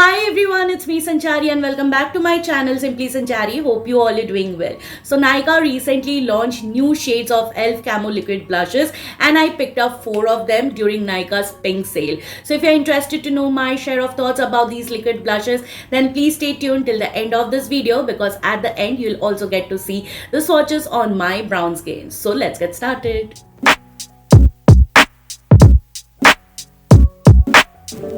Hi everyone, it's me Sanchari and welcome back to my channel Simply Sanchari. Hope you all are doing well. So Nykaa recently launched new shades of e.l.f. Camo liquid blushes and I picked up 4 of them during Nykaa's pink sale. So if you're interested to know my share of thoughts about these liquid blushes, then please stay tuned till the end of this video because at the end you'll also get to see the swatches on my brown skin. So let's get started.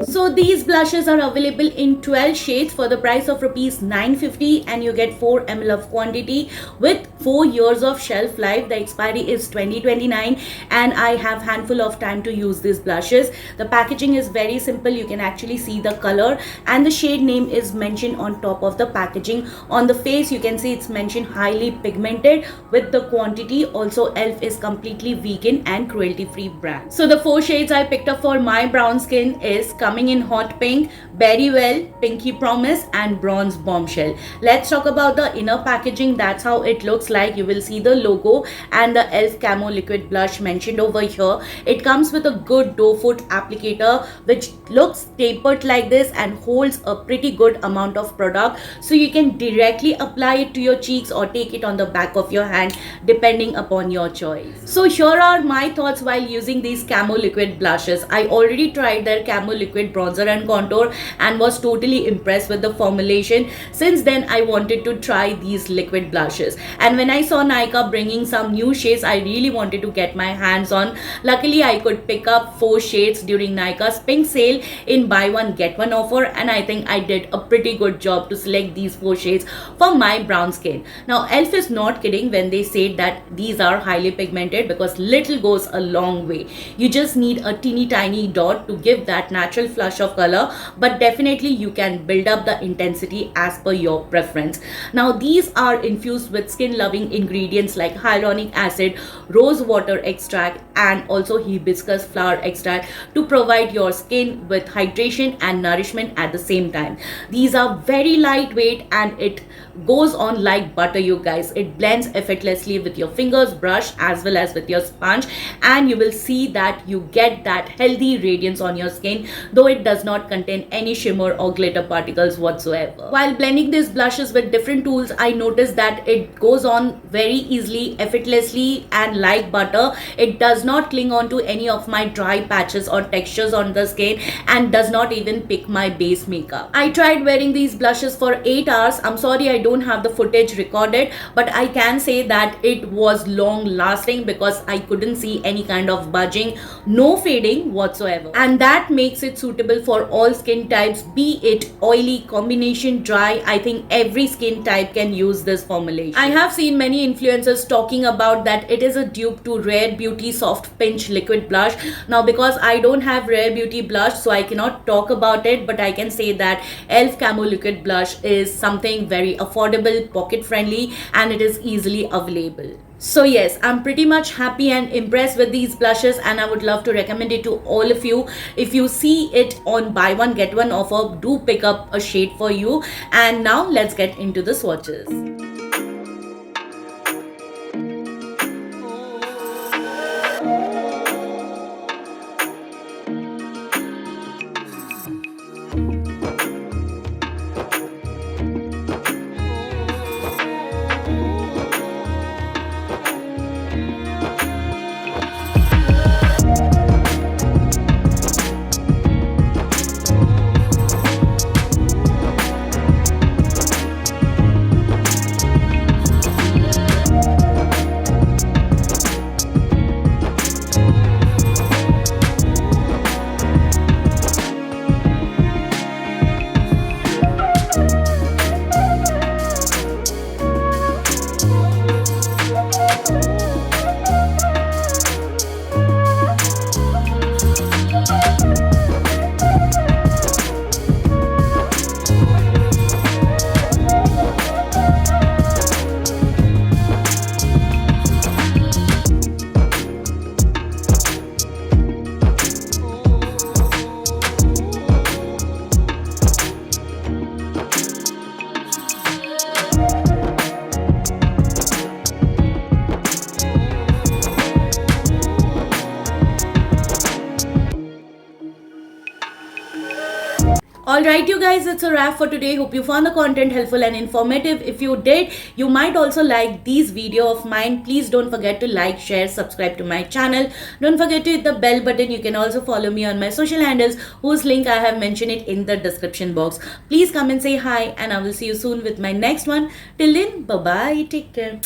So these blushes are available in 12 shades for the price of rupees 950 and you get 4 ml of quantity with 4 years of shelf life. The expiry is 2029 and I have handful of time to use these blushes. The packaging is very simple. You can actually see the color and the shade name is mentioned on top of the packaging. On the face you can see it's mentioned highly pigmented with the quantity. Also e.l.f. is completely vegan and cruelty free brand. So the 4 shades I picked up for my brown skin is coming in hot pink, berry well, pinky promise and bronze bombshell. Let's talk about the inner packaging. That's how it looks like. You will see the logo and the e.l.f. Camo liquid blush mentioned over here. It comes with a good doe foot applicator which looks tapered like this and holds a pretty good amount of product, so you can directly apply it to your cheeks or take it on the back of your hand depending upon your choice. So here are my thoughts while using these Camo liquid blushes. I already tried their Camo liquid bronzer and contour and was totally impressed with the formulation. Since then I wanted to try these liquid blushes, and when I saw Nykaa bringing some new shades I really wanted to get my hands on. Luckily I could pick up 4 shades during Nykaa's pink sale in buy one get one offer, and I think I did a pretty good job to select these 4 shades for my brown skin. Now e.l.f. is not kidding when they say that these are highly pigmented because little goes a long way. You just need a teeny tiny dot to give that natural flush of color, but definitely you can build up the intensity as per your preference. Now these are infused with skin loving ingredients like hyaluronic acid, rose water extract and also hibiscus flower extract to provide your skin with hydration and nourishment at the same time. These are very lightweight and it goes on like butter, you guys. It blends effortlessly with your fingers, brush as well as with your sponge, and you will see that you get that healthy radiance on your skin, though it does not contain any shimmer or glitter particles whatsoever. While blending these blushes with different tools, I noticed that it goes on very easily, effortlessly and like butter. It does not cling on to any of my dry patches or textures on the skin and does not even pick my base makeup. I tried wearing these blushes for 8 hours. I'm sorry I don't have the footage recorded, but I can say that it was long lasting because I couldn't see any kind of budging, no fading whatsoever, and that makes it suitable for all skin types, be it oily, combination, dry. I think every skin type can use this formulation. I have seen many influencers talking about that it is a dupe to Rare Beauty Soft Pinch liquid blush. Now because I don't have Rare Beauty blush, so I cannot talk about it, but I can say that e.l.f. Camo liquid blush is something very affordable, pocket friendly and it is easily available. So yes, I'm pretty much happy and impressed with these blushes and I would love to recommend it to all of you. If you see it on buy one get one offer, do pick up a shade for you. And now let's get into the swatches. Alright, you guys, it's a wrap for today. Hope you found the content helpful and informative. If you did, you might also like these video of mine. Please don't forget to like, share, subscribe to my channel. Don't forget to hit the bell button. You can also follow me on my social handles, whose link I have mentioned it in the description box. Please come and say hi, and I will see you soon with my next one. Till then, bye bye. Take care.